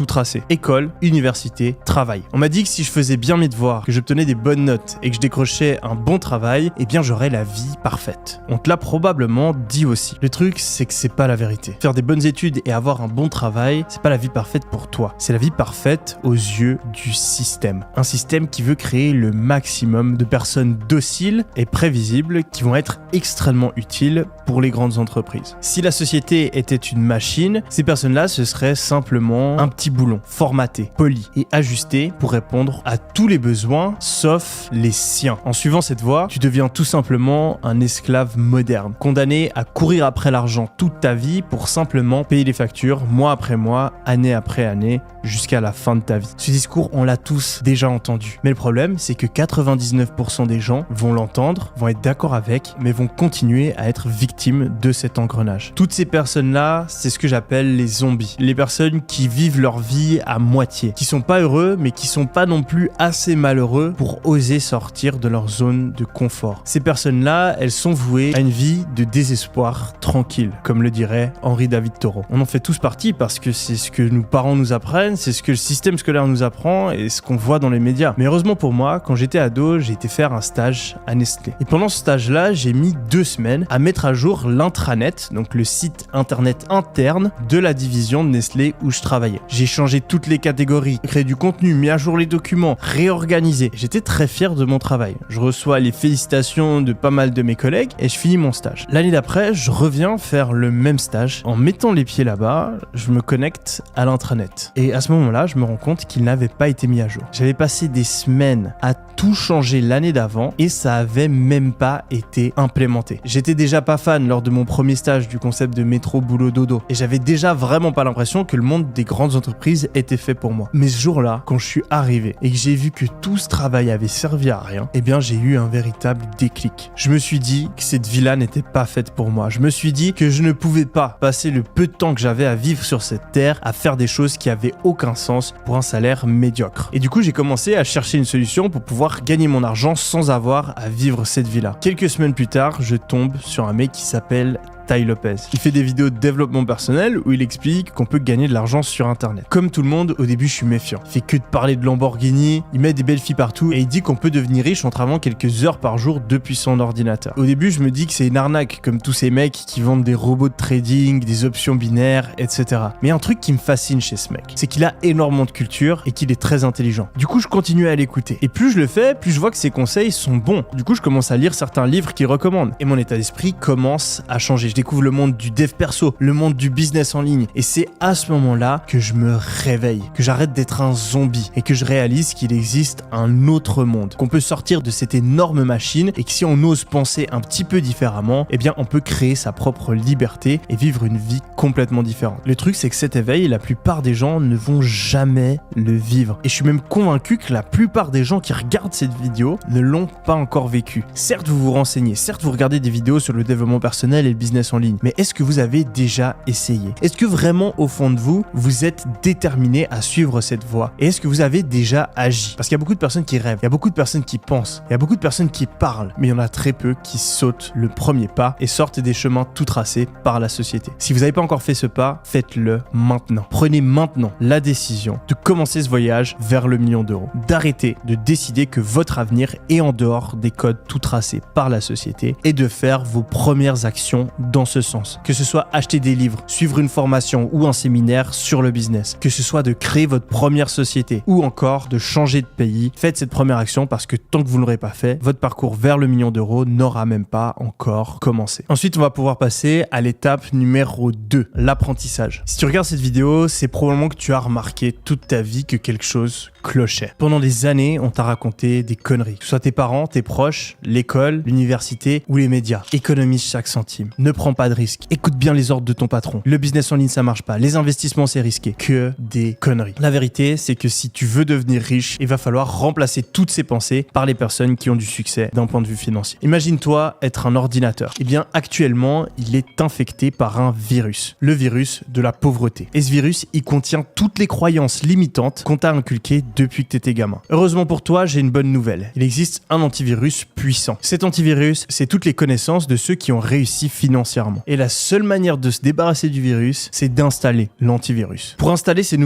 tout tracé. École, université, travail. On m'a dit que si je faisais bien mes devoirs, que j'obtenais des bonnes notes et que je décrochais un bon travail, eh bien j'aurais la vie parfaite. On te l'a probablement dit aussi. Le truc, c'est que c'est pas la vérité. Faire des bonnes études et avoir un bon travail, c'est pas la vie parfaite pour toi. C'est la vie parfaite aux yeux du système. Un système qui veut créer le maximum de personnes dociles et prévisibles qui vont être extrêmement utiles pour les grandes entreprises. Si la société était une machine, ces personnes-là, ce serait simplement un petit boulon, formaté, poli et ajusté pour répondre à tous les besoins, sauf les siens. En suivant cette voie, tu deviens tout simplement un esclave moderne, condamné à courir après l'argent toute ta vie pour simplement payer les factures, mois après mois, année après année, jusqu'à la fin de ta vie. Ce discours, on l'a tous déjà entendu. Mais le problème, c'est que 99% des gens vont l'entendre, vont être d'accord avec, mais vont continuer à être victimes de cet engrenage. Toutes ces personnes-là, c'est ce que j'appelle les zombies. Les personnes qui vivent leur vie à moitié, qui sont pas heureux, mais qui sont pas non plus assez malheureux pour oser sortir de leur zone de confort. Ces personnes-là, elles sont vouées à une vie de désespoir tranquille, comme le dirait Henri David Thoreau. On en fait tous partie parce que c'est ce que nos parents nous apprennent, c'est ce que le système scolaire nous apprend et ce qu'on voit dans les médias. Mais heureusement pour moi, quand j'étais ado, j'ai été faire un stage à Nestlé. Et pendant ce stage-là, j'ai mis 2 semaines à mettre à jour l'intranet, donc le site internet interne de la division de Nestlé où je travaillais. J'ai changé toutes les catégories, créé du contenu, mis à jour les documents, réorganisé. J'étais très fier de mon travail. Je reçois les félicitations de pas mal de mes collègues et je finis mon stage. L'année d'après, je reviens faire le même stage. En mettant les pieds là-bas, je me connecte à l'intranet. Et à ce moment-là, je me rends compte qu'il n'avait pas été mis à jour. J'avais passé des semaines à tout changer l'année d'avant et ça avait même pas été implémenté. J'étais déjà pas fan lors de mon premier stage du concept de métro boulot dodo et j'avais déjà vraiment pas l'impression que le monde des grandes entreprises était fait pour moi. Mais ce jour-là, quand je suis arrivé et que j'ai vu que tout ce travail avait servi à rien, eh bien j'ai eu un véritable déclic. Je me suis dit que cette vie-là n'était pas faite pour moi. Je me suis dit que je ne pouvais pas passer le peu de temps que j'avais à vivre sur cette terre à faire des choses qui avaient aucun sens pour un salaire médiocre. Et du coup, j'ai commencé à chercher une solution pour pouvoir gagner mon argent sans avoir à vivre cette vie-là. Quelques semaines plus tard, je tombe sur un mec qui s'appelle Tai Lopez. Il fait des vidéos de développement personnel où il explique qu'on peut gagner de l'argent sur internet. Comme tout le monde, au début je suis méfiant. Il fait que de parler de Lamborghini, il met des belles filles partout et il dit qu'on peut devenir riche en travaillant quelques heures par jour depuis son ordinateur. Au début je me dis que c'est une arnaque, comme tous ces mecs qui vendent des robots de trading, des options binaires, etc. Mais un truc qui me fascine chez ce mec, c'est qu'il a énormément de culture et qu'il est très intelligent. Du coup je continue à l'écouter. Et plus je le fais, plus je vois que ses conseils sont bons. Du coup je commence à lire certains livres qu'il recommande. Et mon état d'esprit commence à changer. Je découvre le monde du dev perso, le monde du business en ligne. Et c'est à ce moment-là que je me réveille, que j'arrête d'être un zombie et que je réalise qu'il existe un autre monde, qu'on peut sortir de cette énorme machine et que si on ose penser un petit peu différemment, eh bien on peut créer sa propre liberté et vivre une vie complètement différente. Le truc, c'est que cet éveil, la plupart des gens ne vont jamais le vivre. Et je suis même convaincu que la plupart des gens qui regardent cette vidéo ne l'ont pas encore vécu. Certes, vous vous renseignez, certes, vous regardez des vidéos sur le développement personnel et le business en ligne, mais est-ce que vous avez déjà essayé? Est-ce que vraiment, au fond de vous, vous êtes déterminé à suivre cette voie? Et est-ce que vous avez déjà agi? Parce qu'il y a beaucoup de personnes qui rêvent, il y a beaucoup de personnes qui pensent, il y a beaucoup de personnes qui parlent, mais il y en a très peu qui sautent le premier pas et sortent des chemins tout tracés par la société. Si vous n'avez pas encore fait ce pas, faites-le maintenant. Prenez maintenant la décision de commencer ce voyage vers le million d'euros. D'arrêter de décider que votre avenir est en dehors des codes tout tracés par la société et de faire vos premières actions dans ce sens. Que ce soit acheter des livres, suivre une formation ou un séminaire sur le business, que ce soit de créer votre première société ou encore de changer de pays, faites cette première action parce que tant que vous ne l'aurez pas fait, votre parcours vers le million d'euros n'aura même pas encore commencé. Ensuite, on va pouvoir passer à l'étape numéro 2, l'apprentissage. Si tu regardes cette vidéo, c'est probablement que tu as remarqué toute ta vie que quelque chose clochait. Pendant des années, on t'a raconté des conneries. Que ce soit tes parents, tes proches, l'école, l'université ou les médias. Économise chaque centime. Ne prends pas de risques. Écoute bien les ordres de ton patron. Le business en ligne, ça marche pas. Les investissements, c'est risqué. Que des conneries. La vérité, c'est que si tu veux devenir riche, il va falloir remplacer toutes ces pensées par les personnes qui ont du succès d'un point de vue financier. Imagine-toi être un ordinateur. Eh bien, actuellement, il est infecté par un virus. Le virus de la pauvreté. Et ce virus, il contient toutes les croyances limitantes qu'on t'a inculquées depuis que t'étais gamin. Heureusement pour toi, j'ai une bonne nouvelle. Il existe un antivirus puissant. Cet antivirus, c'est toutes les connaissances de ceux qui ont réussi financièrement. Et la seule manière de se débarrasser du virus, c'est d'installer l'antivirus. Pour installer ces nouveaux